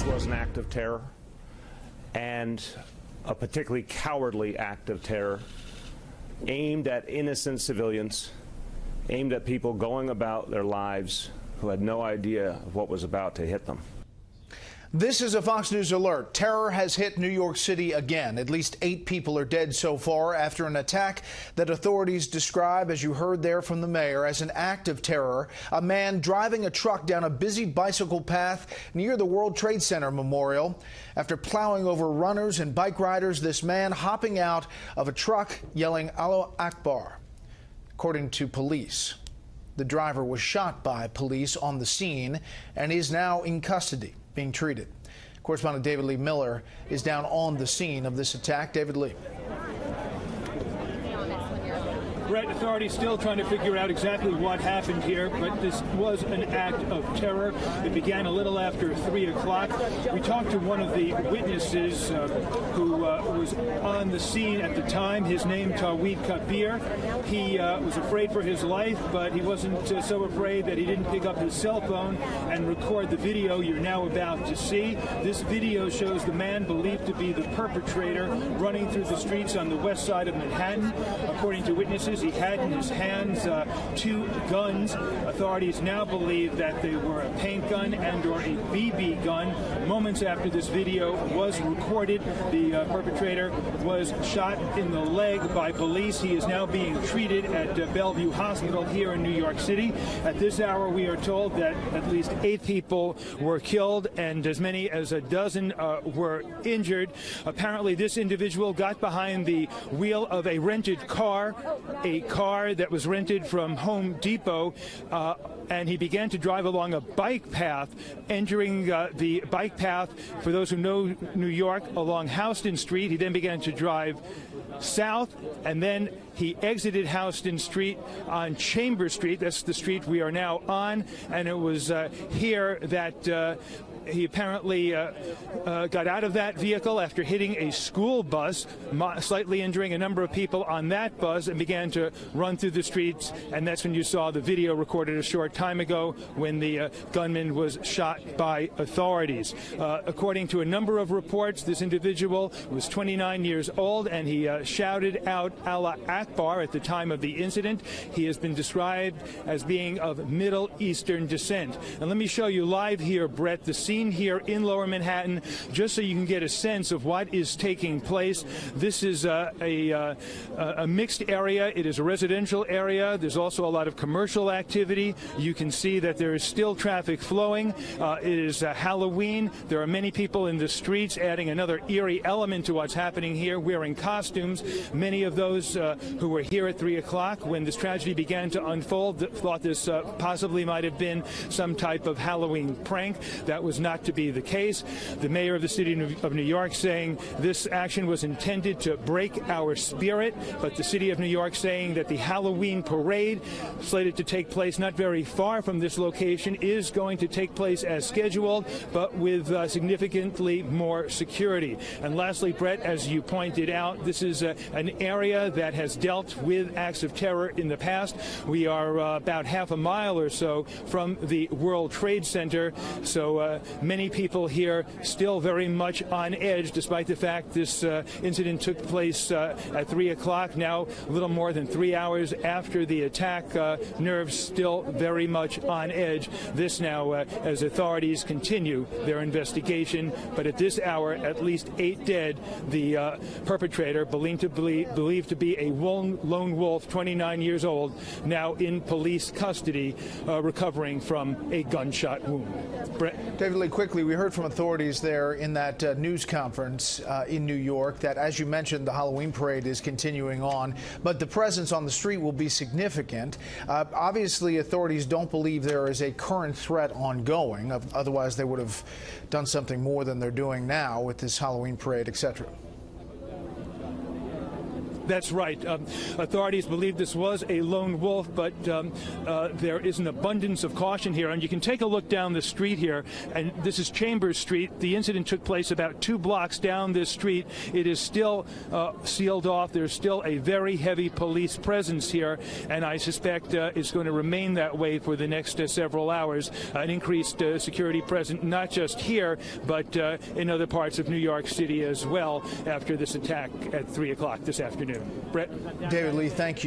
this was an act of terror, and a particularly cowardly act of terror aimed at innocent civilians, aimed at people going about their lives who had no idea of what was about to hit them. This is a Fox News alert. Terror has hit New York City again. At least 8 people are dead so far after an attack that authorities describe, as you heard there from the mayor, as an act of terror. A man driving a truck down a busy bicycle path near the World Trade Center Memorial. After plowing over runners and bike riders, this man hopping out of a truck yelling "Allah Akbar." According to police, the driver was shot by police on the scene and is now in custody, being treated. Correspondent David Lee Miller is down on the scene of this attack. David Lee. Brett, authorities still trying to figure out exactly what happened here, but this was an act of terror. It began a little after 3 o'clock. We talked to one of the witnesses who was on the scene at the time. His name, Tawid Kabir. He was afraid for his life, but he wasn't so afraid that he didn't pick up his cell phone and record the video you're now about to see. This video shows the man believed to be the perpetrator running through the streets on the west side of Manhattan. According to witnesses, he had in his hands 2 guns. Authorities now believe that they were a paint gun and or a BB gun. Moments after this video was recorded, the perpetrator was shot in the leg by police. He is now being treated at Bellevue Hospital here in New York City. At this hour, we are told that at least 8 people were killed and as many as a dozen were injured. Apparently, this individual got behind the wheel of a rented car, a car that was rented from Home Depot, and he began to drive along a bike path, entering the bike path, for those who know New York, along Houston Street. He then began to drive south, and then he exited Houston Street on Chambers Street. That's the street we are now on, and it was here that he apparently got out of that vehicle after hitting a school bus, slightly injuring a number of people on that bus, and began to run through the streets. And that's when you saw the video recorded a short time ago when the gunman was shot by authorities. According to a number of reports, this individual was 29 years old, and he shouted out "Allah Akbar" at the time of the incident. He has been described as being of Middle Eastern descent. And let me show you live here, Brett, the scene here in Lower Manhattan, just so you can get a sense of what is taking place. This is a mixed area. It is a residential area. There's also a lot of commercial activity. You can see that there is still traffic flowing. It is Halloween. There are many people in the streets, adding another eerie element to what's happening here, wearing costumes. Many of those who were here at 3 o'clock when this tragedy began to unfold thought this possibly might have been some type of Halloween prank. That was not to be the case. The mayor of the city of New York saying this action was intended to break our spirit, but the city of New York saying that the Halloween parade slated to take place not very far from this location is going to take place as scheduled, but with significantly more security. And lastly, Brett, as you pointed out, this is an area that has dealt with acts of terror in the past. We are about half a mile or so from the World Trade Center, so many people here still very much on edge, despite the fact this incident took place at 3 o'clock, now a little more than 3 hours after the attack. Nerves still very much on edge. This now as authorities continue their investigation, but at this hour, at least 8 dead. The perpetrator, believed to be a lone wolf, 29 years old, now in police custody, recovering from a gunshot wound. Brett. David Lee, quickly, we heard from authorities there in that news conference in New York that, as you mentioned, the Halloween parade is continuing on, but the presence on the street will be significant. Obviously, authorities don't believe there is a current threat ongoing. Otherwise, they would have done something more than they're doing now with this Halloween parade, etc. That's right. Authorities believe this was a lone wolf, but there is an abundance of caution here. And you can take a look down the street here, and this is Chambers Street. The incident took place about 2 blocks down this street. It is still sealed off. There's still a very heavy police presence here, and I suspect it's going to remain that way for the next several hours. An increased security present not just here, but in other parts of New York City as well after this attack at 3 o'clock this afternoon. Brett? David Lee, thank you.